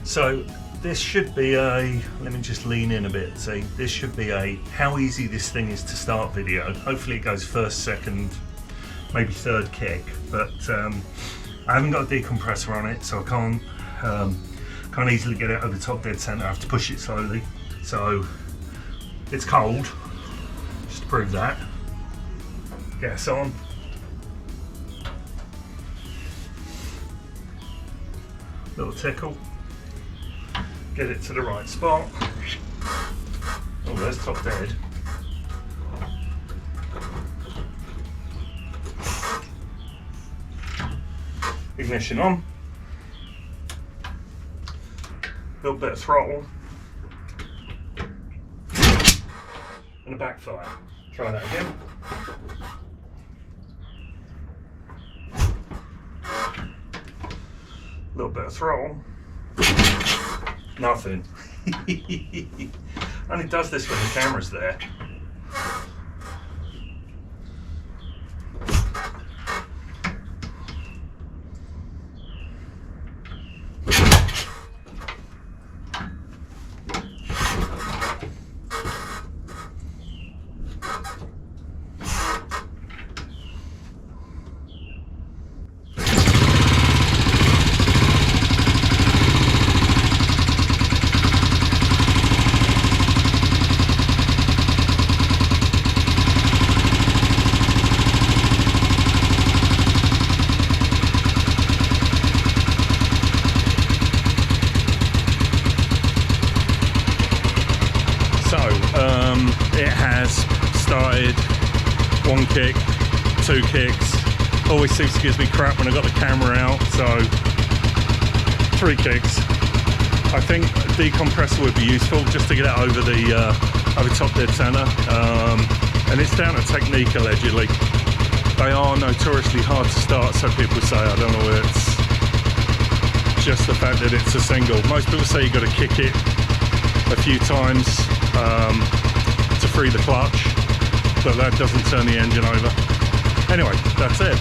So this should be a, let me just lean in a bit, see, this should be a how easy this thing is to start video. Hopefully it goes first, second, maybe third kick, but I haven't got a decompressor on it, so I can't easily get it over top dead center. I have to push it slowly. So it's cold, just to prove that. Gas on. Little tickle. Get it to the right spot. Oh, there's top dead. Ignition on. Little bit of throttle. And a backfire. Try that again. Little bit of throttle. Nothing. Only does this when the camera's there. It has started. One kick, two kicks. Always seems to give me crap when I got the camera out, so 3 kicks. I think a decompressor would be useful just to get it over the over top dead center, and it's down to technique allegedly. They are notoriously hard to start, so people say. I don't know whether it's just the fact that it's a single. Most people say you've got to kick it a few times to free the clutch, but that doesn't turn the engine over. Anyway, that's it.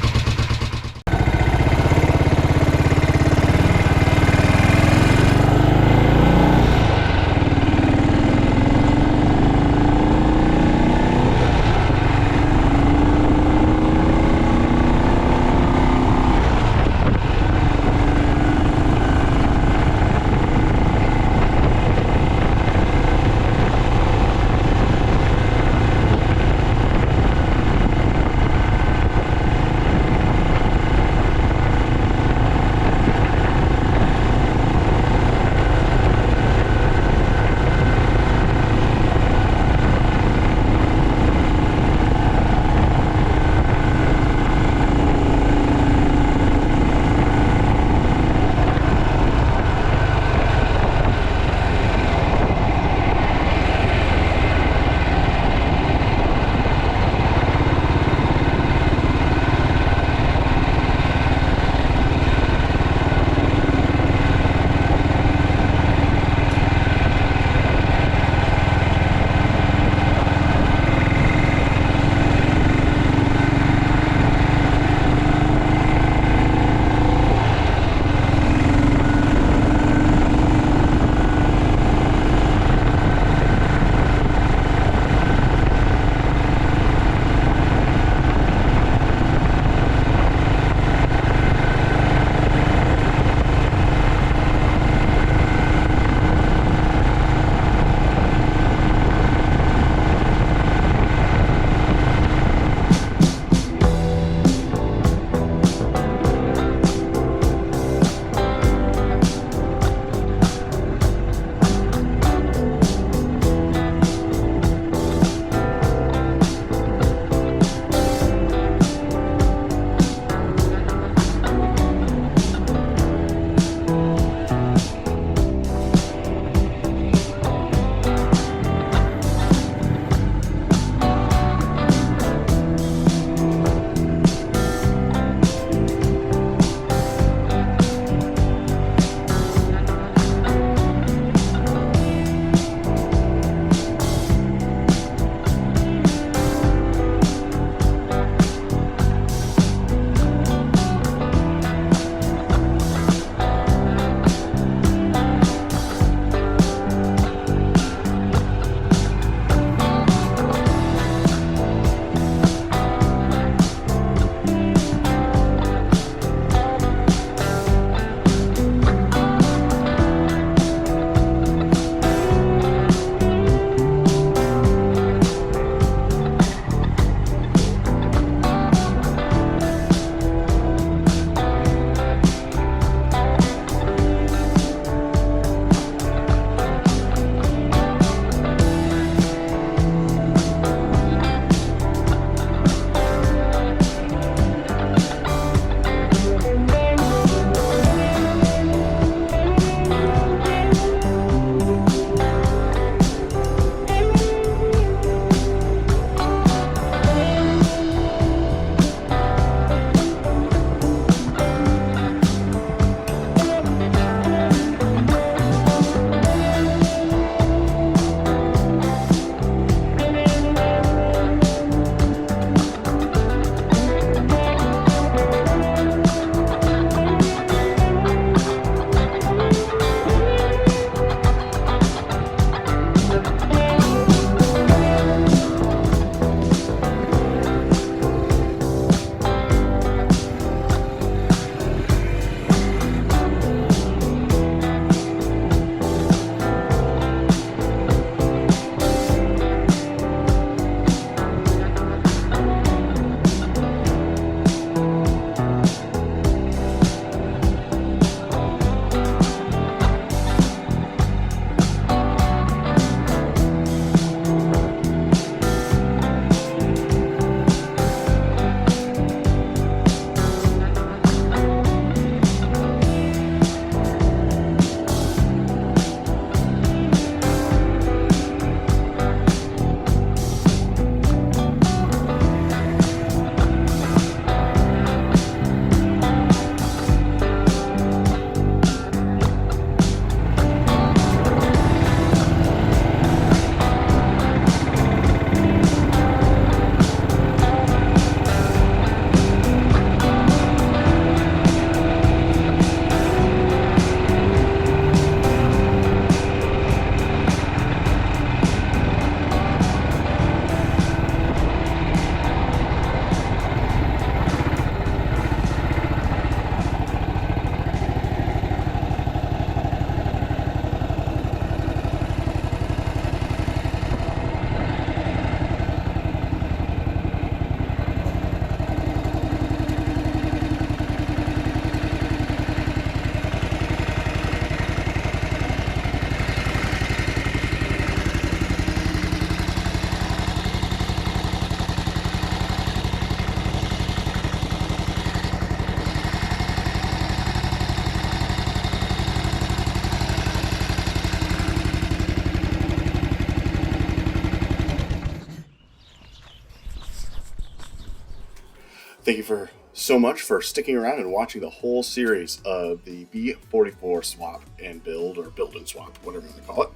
Thank you for so much for sticking around and watching the whole series of the B44 swap and build, or build and swap, whatever you want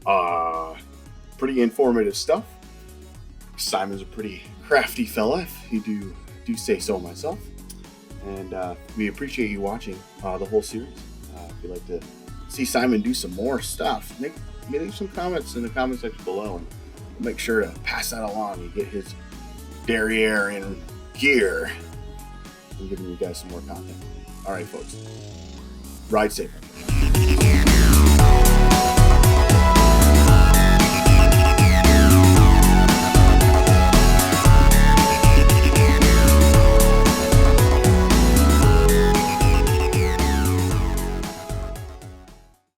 to call it. Pretty informative stuff. Simon's a pretty crafty fella, if you do say so myself. And we appreciate you watching the whole series. If you'd like to see Simon do some more stuff, make some comments in the comment section below, and we'll make sure to pass that along and get his derriere in gear and giving you guys some more content. All right, folks, ride safe.